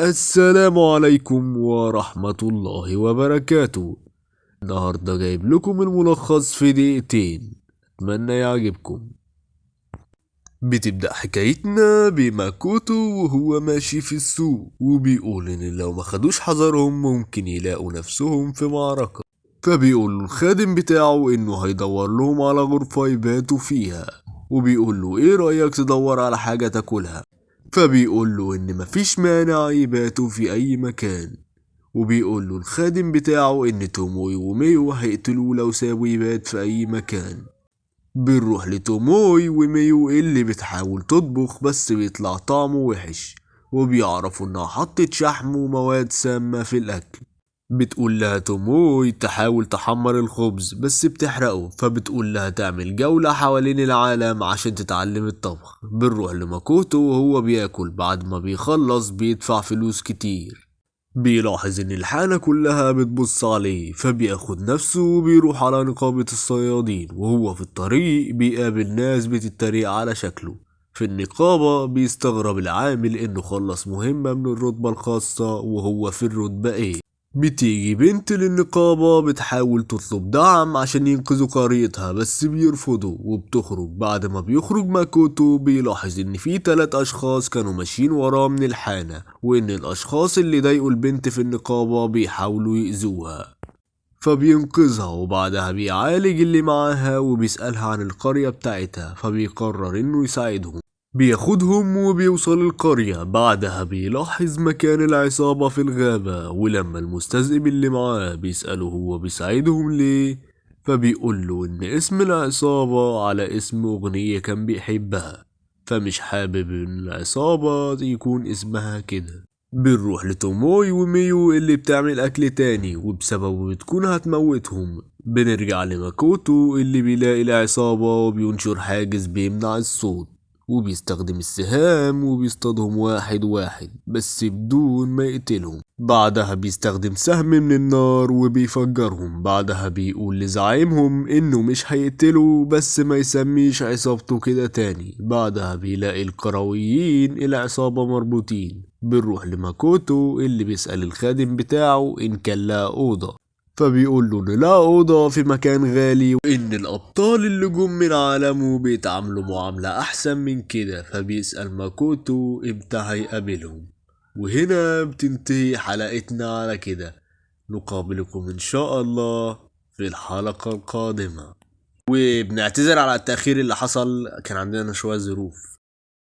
السلام عليكم ورحمة الله وبركاته. النهاردة جايب لكم الملخص في دقيقتين، أتمنى يعجبكم. بتبدأ حكايتنا بماكوتو وهو ماشي في السوق، وبيقول إن لو ما خدوش حذرهم ممكن يلاقوا نفسهم في معركة. فبيقول له الخادم بتاعه إنه هيدور لهم على غرفة يباتوا فيها، وبيقول له إيه رأيك تدور على حاجة تاكلها. فبيقول له إن مفيش مانع يباتوا في أي مكان، وبيقول له الخادم بتاعه إن توموي وميو هيقتلوه لو سابه يبات في أي مكان. بنروح لتوموي وميو اللي بتحاول تطبخ بس بيطلع طعمه وحش، وبيعرفوا إنها حطت شحم ومواد سامة في الأكل. بتقول لها توموي تحاول تحمر الخبز بس بتحرقه، فبتقول لها تعمل جولة حوالين العالم عشان تتعلم الطبخ. بنروح لماكوتو وهو بياكل، بعد ما بيخلص بيدفع فلوس كتير. بيلاحظ ان الحانة كلها بتبص عليه، فبياخد نفسه وبيروح على نقابة الصيادين. وهو في الطريق بيقابل ناس بتتريق على شكله. في النقابة بيستغرب العامل انه خلص مهمة من الرتبة الخاصة وهو في الرتبة ايه. بتيجي بنت للنقابة بتحاول تطلب دعم عشان ينقذوا قريتها بس بيرفضوا، وبتخرج. بعد ما بيخرج ماكوتو بيلاحظ ان في 3 اشخاص كانوا ماشيين وراه من الحانة، وان الاشخاص اللي ضايقوا البنت في النقابة بيحاولوا يأذوها. فبينقذها، وبعدها بيعالج اللي معاها وبيسألها عن القرية بتاعتها، فبيقرر انه يساعدهم. بياخدهم وبيوصل القرية. بعدها بيلاحظ مكان العصابة في الغابة، ولما المستذئب اللي معاه بيسأله هو بيساعدهم ليه، فبيقول له ان اسم العصابة على اسم اغنية كان بيحبها، فمش حابب ان العصابة يكون اسمها كده. بنروح لتوموي وميو اللي بتعمل اكل تاني وبسببه بتكون هتموتهم. بنرجع لماكوتو اللي بيلاقي العصابة وبينشر حاجز بيمنع الصوت، وبيستخدم السهام وبيصطادهم واحد واحد بس بدون ما يقتلهم. بعدها بيستخدم سهم من النار وبيفجرهم. بعدها بيقول لزعيمهم انه مش هيقتله بس ما يسميش عصابته كده تاني. بعدها بيلاقي القرويين العصابة مربوطين. بنروح لماكوتو اللي بيسأل الخادم بتاعه إن كان لها أوضة، فبيقول له إن لها أوضة في مكان غالي، وإن الأبطال اللي جم من عالمه بيتعاملوا معاملة أحسن من كده. فبيسأل ماكوتو إمتى هيقابلهم. وهنا بتنتهي حلقتنا على كده. نقابلكم إن شاء الله في الحلقة القادمة، وبنعتذر على التأخير اللي حصل، كان عندنا شوية ظروف.